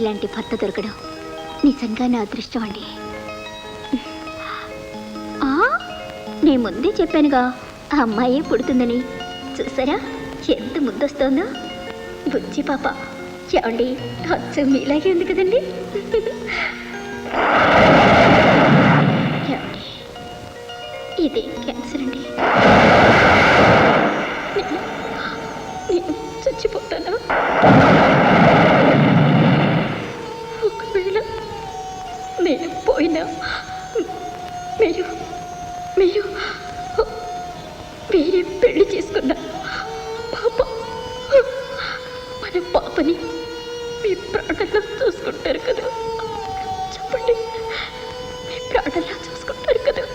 ఇలాంటి భర్త దొరకడం నిజంగా నా అదృష్టం అండి. నే ముందే చెప్పానుగా ఆ అమ్మాయే పుడుతుందని. చూసారా ఎంత ముద్దొస్తోందో. బుజ్జి పాప. ఏమండి అచ్చు మీలాగే ఉంది కదండి. ఏమండి ఇదేం క్యాన్సర్ అండి. నేను చచ్చిపోతానా? ఒకవేళ నేను పోయినా మీరు మీరు వేరే పెళ్లి చేసుకున్నా పాప మన పాపని మీ ప్రాణంలో చూసుకుంటారు కదా. చెప్పండి, మీ ప్రాణంలో చూసుకుంటారు కదా.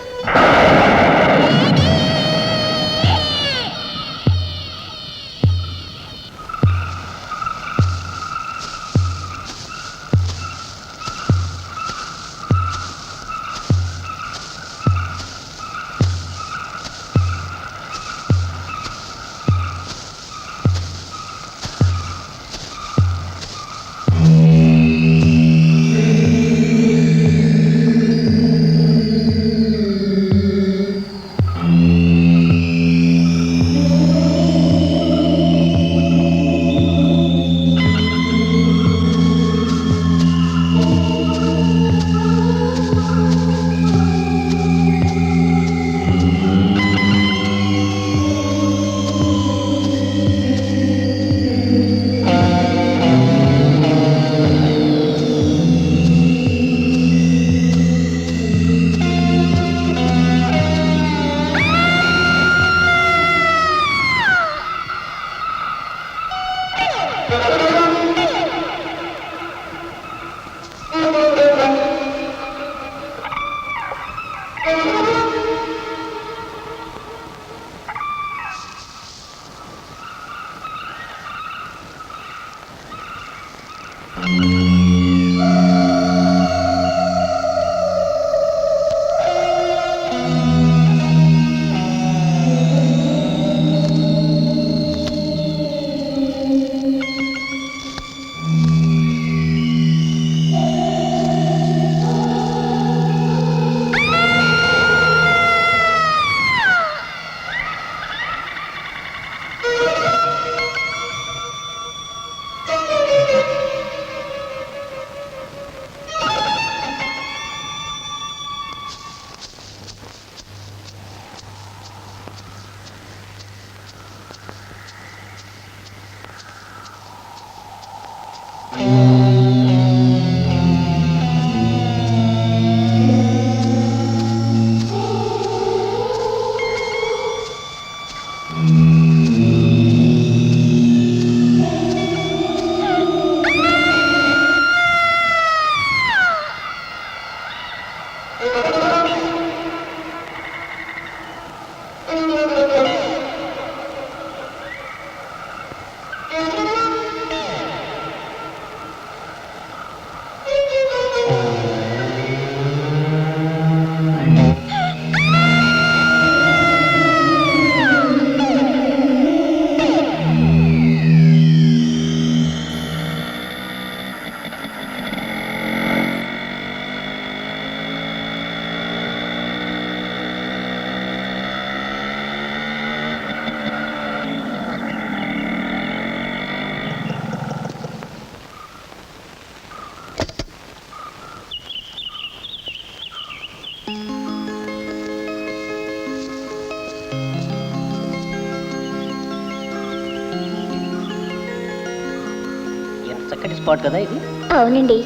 చక్కటి స్పాట్ కదా ఇది. అవునండి,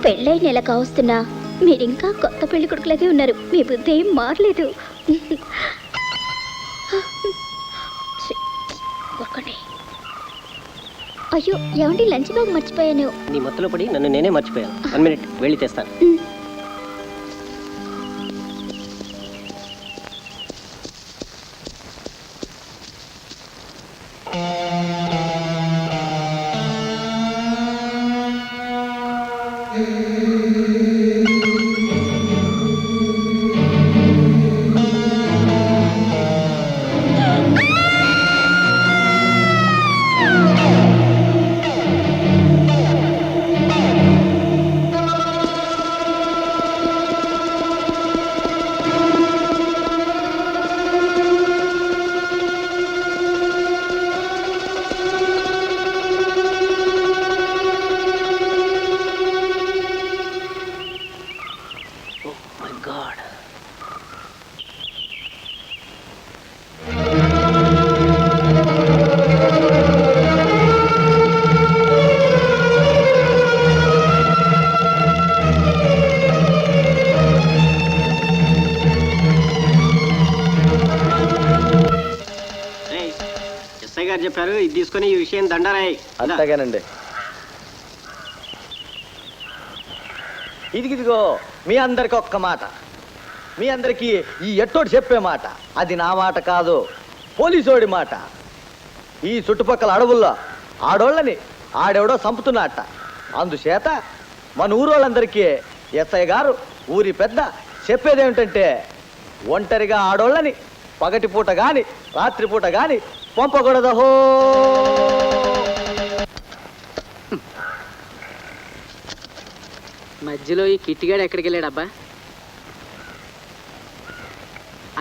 పెళ్ళై నెల కావస్తున్నా మీరింకా కొత్త పెళ్లి కొడుకులాగే ఉన్నారు. మీ బుద్ధి ఏం మారలేదు. అయ్యో ఏమండి, లంచ్ బ్యాగ్ మర్చిపోయాను. నీ మొత్తలో పడి నన్ను నేనే మర్చిపోయాను. 1 మినిట్ వెళ్ళి తెస్తాను. గారు చెప్పారు, ఇది తీసుకొని ఈ విషయం దండరాయి. అంతగానండి. ఇదిగో మీ అందరికి ఒక్క మాట, మీ అందరికీ ఈ ఎట్టోడు చెప్పే మాట, అది నా మాట కాదు, పోలీసోడి మాట. ఈ చుట్టుపక్కల అడవుల్లో ఆడోళ్ళని ఆడెవడో చంపుతున్నట్ట. అందుచేత మన ఊరోళ్ళందరికీ ఎస్ఐ గారు ఊరి పెద్ద చెప్పేదేమిటంటే, ఒంటరిగా ఆడోళ్ళని పగటిపూట గాని రాత్రిపూట గాని పంపకూడదహో. మధ్యలో ఈ కిట్టిగాడు ఎక్కడికి వెళ్ళాడబ్బా?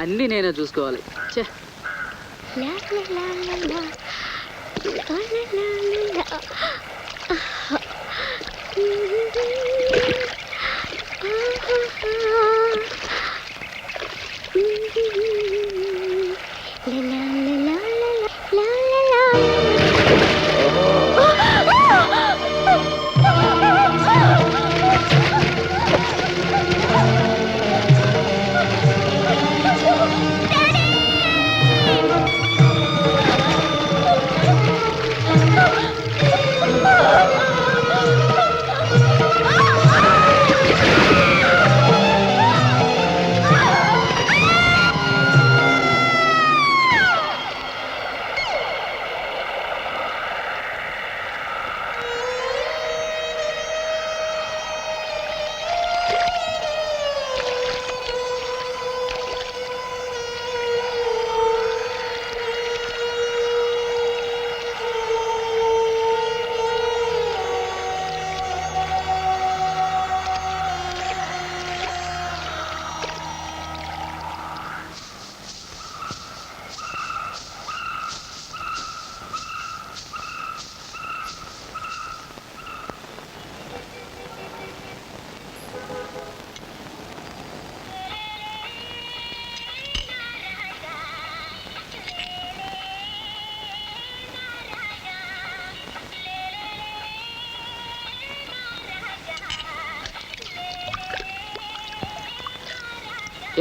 అన్నీ నేనే చూసుకోవాలి. ఛే, లా లా లా లా లా. లా లా లా లా లా. లా లా లా లా లా లా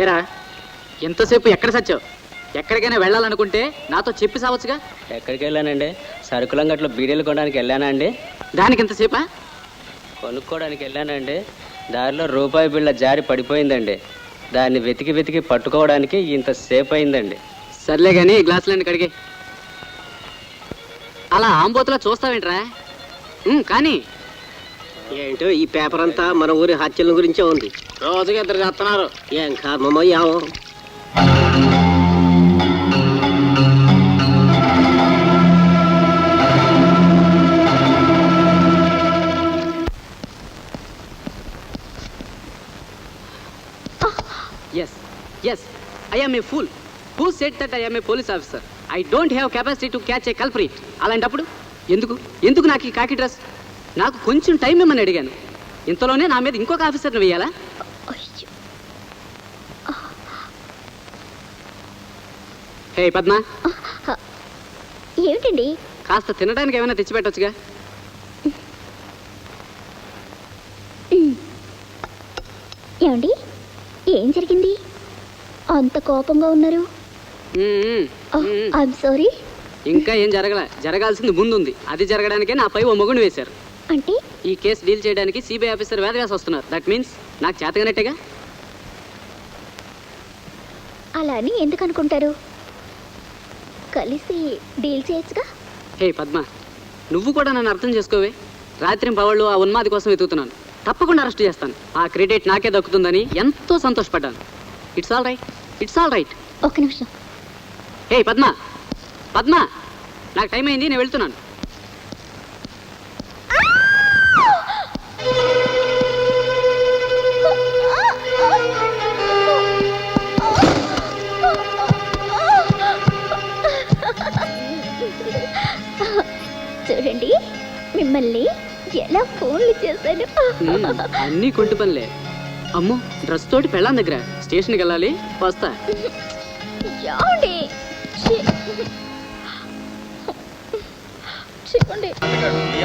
ఏరా ఎంతసేపు ఎక్కడ సచ్చావు? ఎక్కడికైనా వెళ్ళాలనుకుంటే నాతో చెప్పి సావచ్చుగా. ఎక్కడికి వెళ్ళానండి? సరుకులంగట్లో బీడీలు కొనడానికి వెళ్ళానా అండి? దానికి ఎంతసేపా? కొనుక్కోవడానికి వెళ్ళానండి. దారిలో రూపాయి బిళ్ళ జారి పడిపోయిందండి. దాన్ని వెతికి వెతికి పట్టుకోవడానికి ఇంతసేపు అయిందండి. సర్లే కానీ గ్లాసులన్నీ కడిగే. అలా ఆంబోతులా చూస్తావేంట్రా? కానీ ఏంటో ఈ పేపర్ అంతా మన ఊరి హత్యల గురించే ఉంది. రోజుగా ఇద్దరు చేస్తున్నారు. ఏం కారణమయ్యావు? Yes, yes, I am a fool. Who said that I am a police officer? I don't have capacity to catch a culprit. అలాంటప్పుడు ఎందుకు నాకు ఈ కాకి డ్రెస్? నాకు కొంచెం టైం ఇమ్మని అడిగాను. ఇంతలోనే నా మీద ఇంకొక ఆఫీసర్ని వేయాలా? హే పద్మ, ఏమిటండి? కాస్త తినడానికి ఏమైనా తెచ్చిపెట్టొచ్చుగా. ఏమండి, ఏం జరిగింది? అంత కోపంగా ఉన్నారు. I'm sorry. ఇంకా ఏం జరగాల్సింది ముందుంది. అది జరగడానికే నాపై ఓ మొగుడు వేశారు. అంటే ఈ కేసు డీల్ చేయడానికి సిబిఐ ఆఫీసర్ వేదవ్యాస్ వస్తున్నారు. దట్ మీన్స్ నాకు చేతగానట్టేగా. అలా అని ఎందుకు అనుకుంటారు? కలిసి డీల్ చేయొచ్చుగా. హే పద్మ, నువ్వు కూడా నన్ను అర్థం చేసుకోవే. రాత్రి పవళ్ళు ఆ ఉన్మాది కోసం వెతుకుతున్నాను. తప్పకుండా అరెస్ట్ చేస్తాను. ఆ క్రెడిట్ నాకే దక్కుతుందని ఎంతో సంతోషపడ్డాను. It's all right, it's all right. ఒక్క నిమిషం. హే పద్మ, పద్మ, నాకు టైం అయింది, నేను వెళ్తున్నాను. చూడండి, మిమ్మల్ని ఎలా ఫోన్లు చేశాను. అన్నీ కొంటు పనులే. అమ్మో, డ్రెస్ తోటి పెళ్ళాం దగ్గర స్టేషన్కి వెళ్ళాలి. వస్తా. చెప్పండి. ఈ